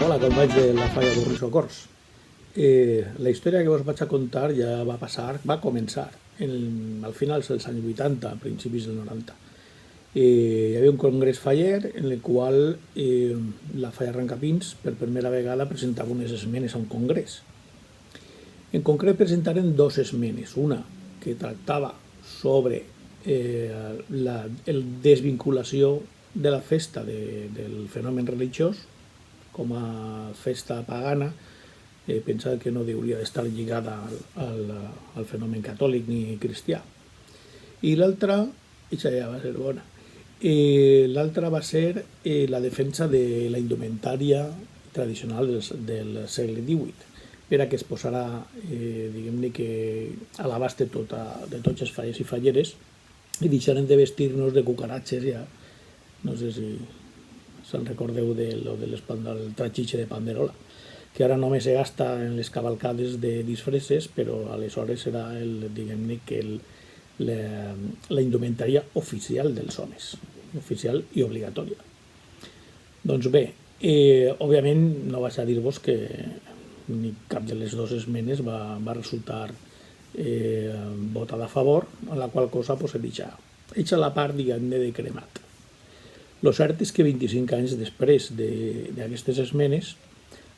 Hola, companys de la Falla d'Urri Socors. La història que us vaig a contar ja va començar al finals dels anys 80, a principis del 90. Hi havia un congrés faller en el qual la Falla Arrancapins per primera vegada presentava unes esmenes a un congrés. En concret presentaren dues esmenes, una que tractava sobre la desvinculació de la festa del fenomen religiós com a festa pagana, pensava que no hauria d'estar lligada al fenomen catòlic ni cristià. I l'altra, això ja va ser bona, l'altra va ser la defensa de la indumentària tradicional del segle XVIII, per a que es posarà, diguem-ne que a l'abast de tots els fallers i falleres, i deixaren de vestir-nos de cucaratges ja. No sé si se'n recordeu del trachiche de Panderola, que ara només se gasta en les cavalcades de disfresses, però aleshores era, diguem-ne, que la indumentària oficial dels homes, oficial i obligatòria. Doncs bé, òbviament no vaig a dir-vos que ni cap de les dues esmenes va resultar votada a favor, en la qual cosa he deixat la part, diguem-ne, de cremat. El cert és que 25 anys després d'aquestes esmenes,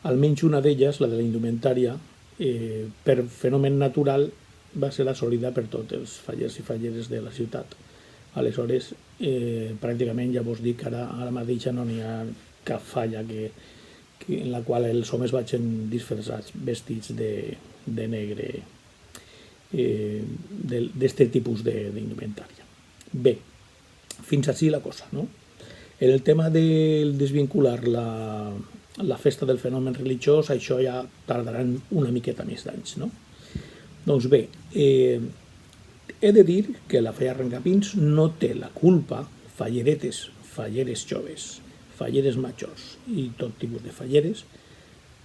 almenys una d'elles, la de la indumentària, per fenomen natural, va ser assolida per tots els fallers i falleres de la ciutat. Aleshores, pràcticament ja vos dic que ara mateix no n'hi ha cap falla en la qual els homes vagin disfressats, vestits de negre, d'aquest tipus d'indumentària. Bé, fins així la cosa, no? En el tema de desvincular la festa del fenomen religiós, això ja tardaran una miqueta més d'anys, no? Doncs bé, he de dir que la Falla Arrancapins no té la culpa, falleretes, falleres joves, falleres majors i tot tipus de falleres,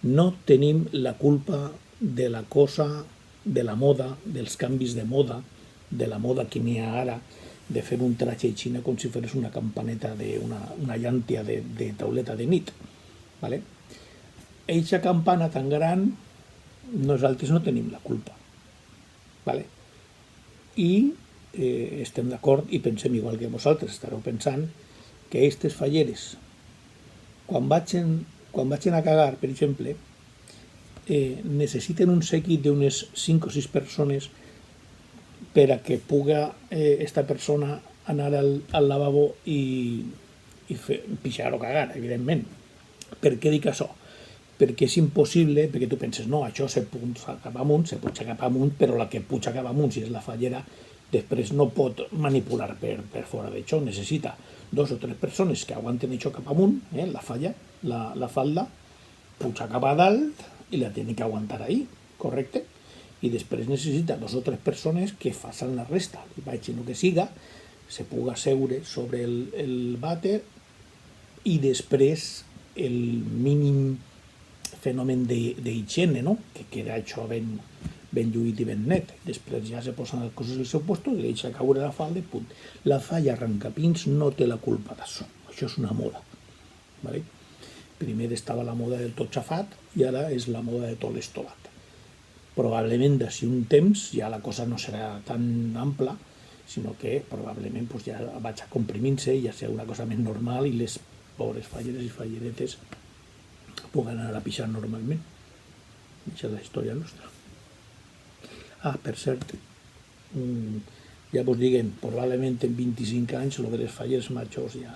no tenim la culpa de la cosa, de la moda, dels canvis de moda, de la moda que n'hi ha ara, de fer un traje de Xina com si fos una campaneta una llàntia de tauleta de nit. Eixa campana tan gran, nosaltres no tenim la culpa. I estem d'acord i pensem igual que vosaltres, estareu pensant que aquestes falleres, quan vagin a cagar, per exemple, necessiten un seguit d'unes 5 o 6 persones per a que puga esta persona anar al lavabo i pixar o cagar, evidentment. Per què dic això? Perquè és impossible, perquè tu penses, no, això se puja cap amunt, però la que puja cap amunt, si és la fallera, després no pot manipular per fora d'això, necessita 2 o 3 persones que aguanten això cap amunt, la falla, la falda, puja cap a dalt i la tenen que aguantar ahí, correcte? I després necessita 2 o 3 persones que facin la resta, i vagin el que siga, se puga seure sobre el vàter i després el mínim fenomen d'higiene, no? Que queda això ben lluït i ben net. Després ja se posen les coses al seu lloc i deixa caure la falda i punt. La Falla Arrancapins no té la culpa d'això, això és una moda. Primer estava la moda del tot xafat i ara és la moda de tot l'estovat. Probablement d'ací un temps ja la cosa no serà tan ampla, sinó que probablement ja vaig a comprimir-se i ja serà una cosa més normal i les pobres falleres i falleretes puguen anar a pixar normalment. Això és la història nostra. Per cert, ja vos diguem, probablement en 25 anys el de les falleres majors ja